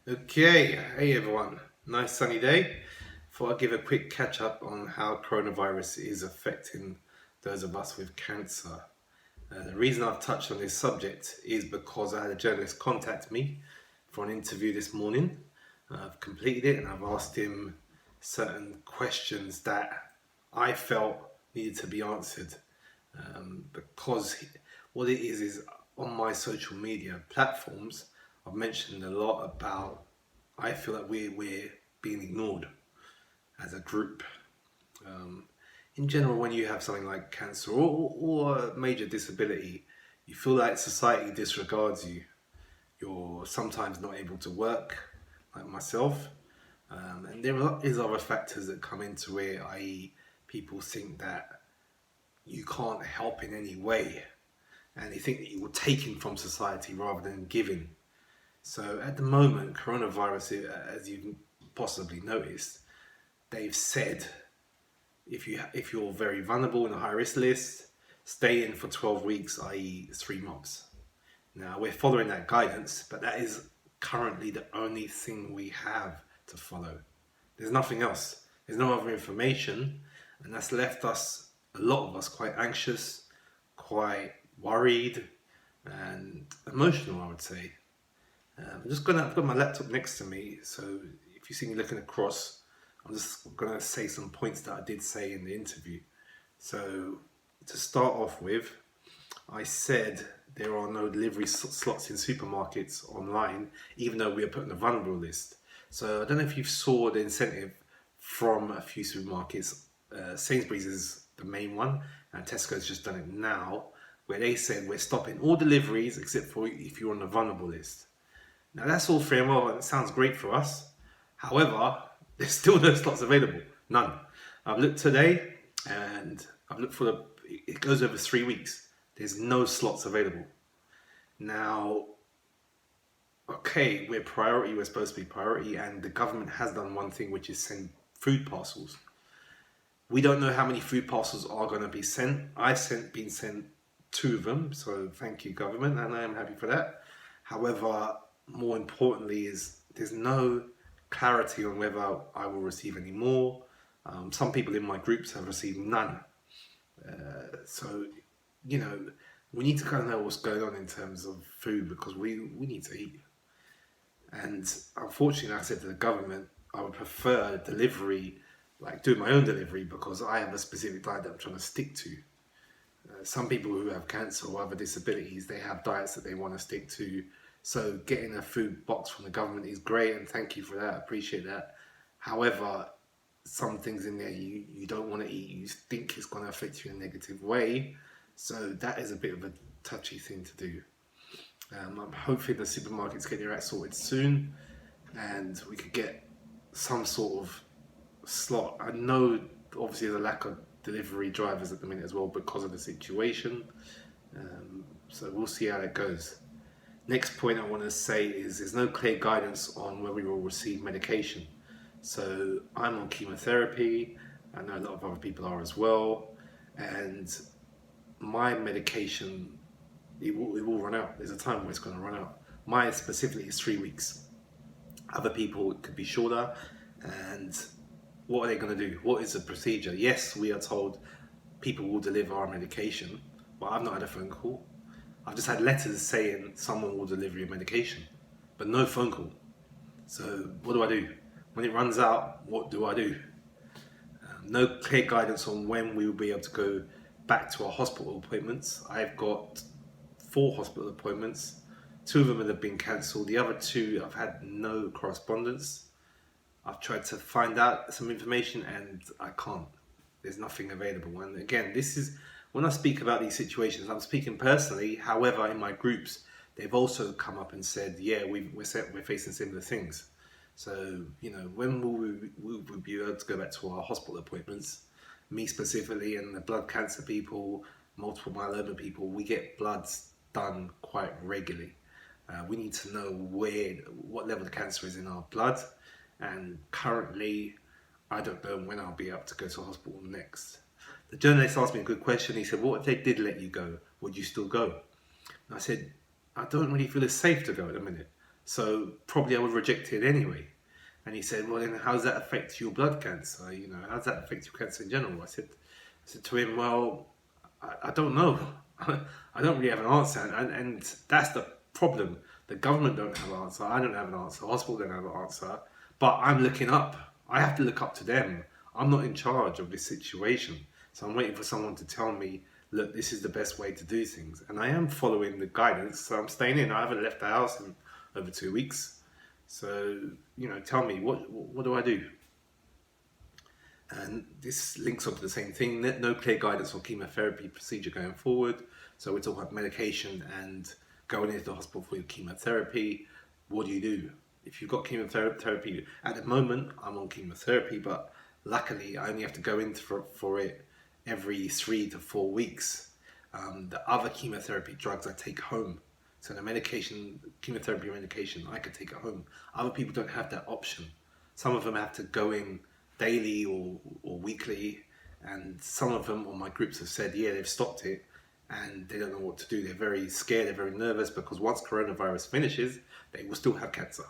Okay, hey everyone. Nice sunny day. Thought I'd give a quick catch up on how coronavirus is affecting those of us with cancer. The reason I've touched on this subject is because I had a journalist contact me for an interview this morning. I've completed it and I've asked him certain questions that I felt needed to be answered. Because what it is on my social media platforms, I've mentioned a lot about I feel that we're being ignored as a group. Um, in general, when you have something like cancer or a major disability, you feel like society disregards you. You're sometimes not able to work, like myself. And there is other factors that come into it, i.e., people think that you can't help in any way, and they think that you were taken from society rather than given. So at the moment, coronavirus, as you've possibly noticed, they've said if you're very vulnerable in a high risk list, stay in for 12 weeks, i.e., 3 months. Now we're following that guidance, but that is currently the only thing we have to follow. There's nothing else. There's no other information, and that's left us, a lot of us, quite anxious, quite worried, and emotional, I would say. I've got my laptop next to me, so if you see me looking across, I'm just gonna say some points that I did say in the interview. So to start off with, I said there are no delivery slots in supermarkets online, even though we are put on the vulnerable list. So I don't know if you saw the incentive from a few supermarkets. Sainsbury's is the main one, and Tesco's just done it now, where they said we're stopping all deliveries except for if you're on the vulnerable list. Now that's all fair and well, and it sounds great for us. However, there's still no slots available. None. I've looked today, and I've looked for it goes over 3 weeks. There's no slots available. Now, okay, we're priority, we're supposed to be priority, and the government has done one thing, which is send food parcels. We don't know how many food parcels are going to be sent. Been sent 2 of them, so thank you, government, and I am happy for that. However, more importantly, is there's no clarity on whether I will receive any more. Some people in my groups have received none. So, you know, we need to kind of know what's going on in terms of food because we need to eat. And unfortunately, like I said to the government, I would prefer delivery, like do my own delivery because I have a specific diet that I'm trying to stick to. Some people who have cancer or other disabilities, they have diets that they want to stick to. So getting a food box from the government is great, and thank you for that. I appreciate that. However, some things in there you don't want to eat. You think it's going to affect you in a negative way. So that is a bit of a touchy thing to do. I'm hoping the supermarkets get their act sorted soon, and we could get some sort of slot. I know obviously the lack of delivery drivers at the minute as well because of the situation. So we'll see how that goes. Next point I want to say is there's no clear guidance on when we will receive medication. So I'm on chemotherapy. I know a lot of other people are as well, and my medication it will run out. There's a time where it's going to run out. Mine specifically is 3 weeks. Other people it could be shorter, and what are they going to do? What is the procedure? Yes, we are told people will deliver our medication, but I've not had a phone call. I've just had letters saying someone will deliver your medication, but no phone call. So what do I do? When it runs out, what do I do? No clear guidance on when we will be able to go back to our hospital appointments. I've got 4 hospital appointments. 2 of them have been cancelled. The other 2, I've had no correspondence. I've tried to find out some information and I can't. There's nothing available. And again, this is when I speak about these situations, I'm speaking personally. However, in my groups, they've also come up and said, yeah, we're facing similar things. So, you know, when will we be able to go back to our hospital appointments? Me specifically and the blood cancer people, multiple myeloma people, we get bloods done quite regularly. We need to know what level of cancer is in our blood. And currently, I don't know when I'll be able to go to hospital next. The journalist asked me a good question. He said, what if they did let you go? Would you still go? And I said, I don't really feel it's safe to go at the minute. So probably I would reject it anyway. And he said, well, then how does that affect your blood cancer? How does that affect your cancer in general? I said to him, well, I don't know. I don't really have an answer. And that's the problem. The government don't have an answer. I don't have an answer. The hospital don't have an answer. But I'm looking up. I have to look up to them. I'm not in charge of this situation. So I'm waiting for someone to tell me, look, this is the best way to do things. And I am following the guidance. So I'm staying in. I haven't left the house in over 2 weeks. So, tell me, what do I do? And this links up to the same thing. No clear guidance on chemotherapy procedure going forward. So we're talking about medication and going into the hospital for your chemotherapy. What do you do? If you've got chemotherapy, at the moment I'm on chemotherapy, but luckily I only have to go in for it every 3 to 4 weeks. The other chemotherapy drugs I take home. So the chemotherapy medication, I could take at home. Other people don't have that option. Some of them have to go in daily or weekly, and some of them on my groups have said, yeah, they've stopped it and they don't know what to do. They're very scared, they're very nervous, because once coronavirus finishes, they will still have cancer.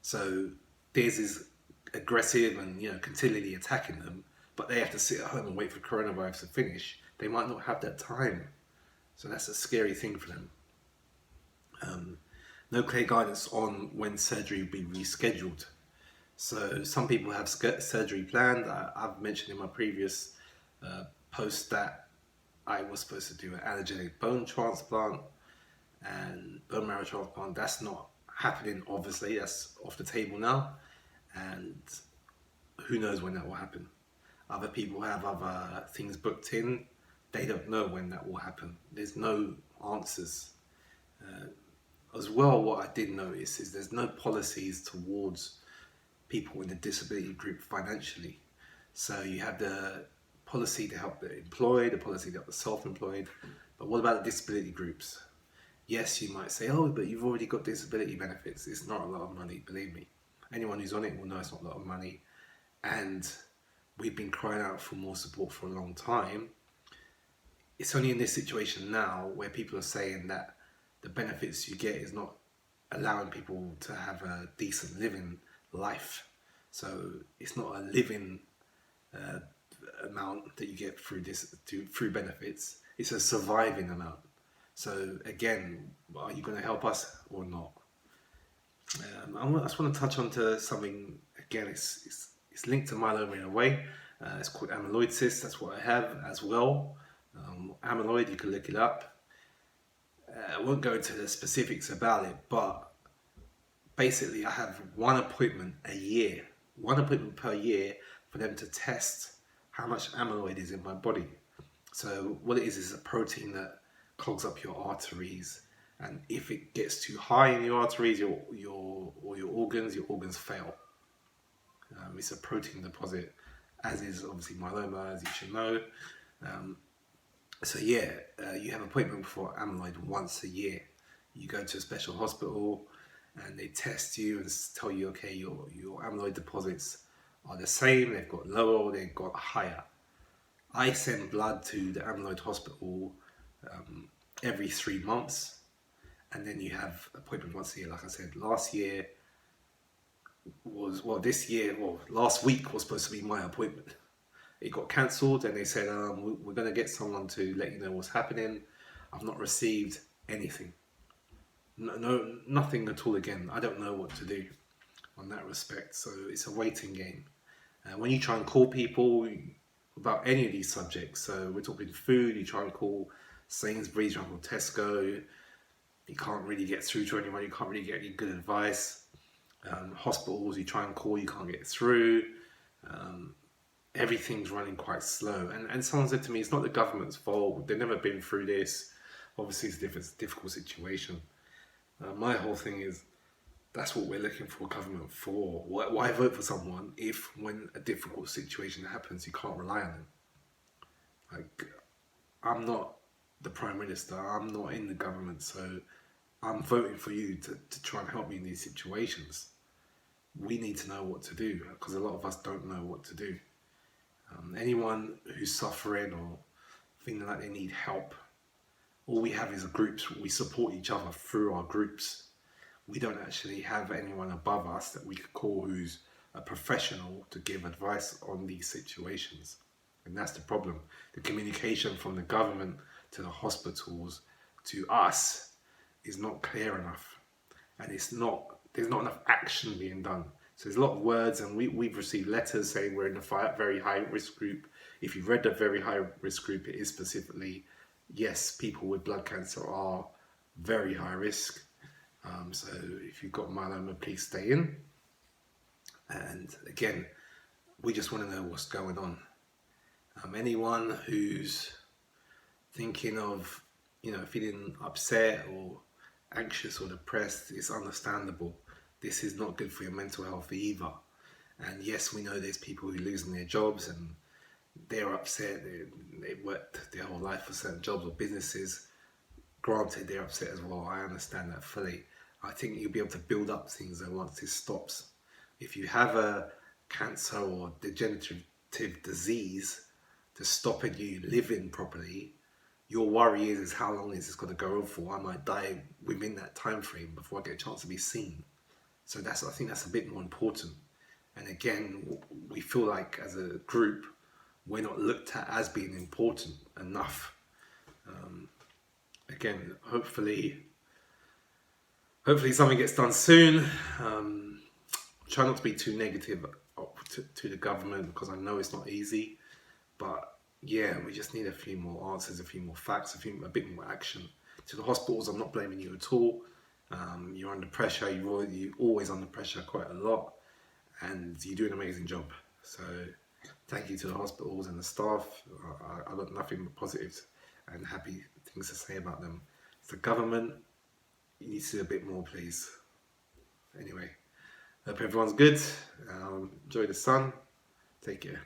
So theirs is aggressive and continually attacking them, but they have to sit at home and wait for coronavirus to finish. They might not have that time. So that's a scary thing for them. No clear guidance on when surgery will be rescheduled. So some people have surgery planned. I've mentioned in my previous post that I was supposed to do an allogeneic bone transplant and bone marrow transplant. That's not happening, obviously. That's off the table now. And who knows when that will happen. Other people have other things booked in. They don't know when that will happen. There's no answers. As well, what I did notice is there's no policies towards people in the disability group financially. So you have the policy to help the employed, the policy to help the self-employed, but what about the disability groups? Yes, you might say, oh, but you've already got disability benefits. It's not a lot of money, believe me. Anyone who's on it will know it's not a lot of money. And we've been crying out for more support for a long time. It's only in this situation now where people are saying that the benefits you get is not allowing people to have a decent living life. So it's not a living amount that you get through benefits. It's a surviving amount. So again, are you going to help us or not? I just want to touch on to something again. It's linked to myeloma in a way. It's called amyloid cyst. That's what I have as well. Amyloid, you can look it up. I won't go into the specifics about it, but basically I have one appointment per year for them to test how much amyloid is in my body. So what it is a protein that clogs up your arteries, and if it gets too high in your arteries, your organs fail. It's a protein deposit, as is obviously myeloma, as you should know. You have an appointment for amyloid once a year. You go to a special hospital and they test you and tell you, okay, your amyloid deposits are the same, they've got lower or they've got higher. I send blood to the amyloid hospital every 3 months, and then you have appointment once a year. Like I said, last week was supposed to be my appointment. It got cancelled and they said, we're going to get someone to let you know what's happening. I've not received anything. No, nothing at all again. I don't know what to do on that respect. So it's a waiting game. When you try and call people about any of these subjects, so we're talking food, you try and call Sainsbury's, you try and call Tesco, you can't really get through to anyone, you can't really get any good advice. Hospitals, you try and call, you can't get through. Everything's running quite slow. And someone said to me, it's not the government's fault. They've never been through this. Obviously, it's a difficult situation. My whole thing is, that's what we're looking for government for. Why vote for someone if when a difficult situation happens, you can't rely on them? Like, I'm not the Prime Minister. I'm not in the government. So I'm voting for you to try and help me in these situations. We need to know what to do, because a lot of us don't know what to do. Anyone who's suffering or feeling like they need help, all we have is groups. We support each other through our groups. we don't actually have anyone above us that we could call who's a professional to give advice on these situations. And that's the problem. The communication from the government to the hospitals to us is not clear enough. And there's not enough action being done. So there's a lot of words, and we've received letters saying we're in a very high risk group. If you've read the very high risk group, it is specifically, yes, people with blood cancer are very high risk. So if you've got myeloma, please stay in. And again, we just want to know what's going on. Anyone who's thinking of, feeling upset or anxious or depressed, it's understandable. This is not good for your mental health either. And yes, we know there's people who are losing their jobs and they're upset. They worked their whole life for certain jobs or businesses. Granted, they're upset as well. I understand that fully. I think you'll be able to build up things though once this stops. If you have a cancer or degenerative disease that's stopping you living properly, your worry is how long is this going to go on for? I might die within that time frame before I get a chance to be seen. So I think that's a bit more important. And again, we feel like as a group, we're not looked at as being important enough. Again, hopefully something gets done soon. Try not to be too negative to the government, because I know it's not easy. But yeah, we just need a few more answers, a few more facts, a bit more action. To the hospitals, I'm not blaming you at all. You're under pressure. You're always under pressure quite a lot, and you do an amazing job. So thank you to the hospitals and the staff. I've got nothing but positive and happy things to say about them. It's the government, you need to do a bit more, please. Anyway, hope everyone's good. Enjoy the sun. Take care.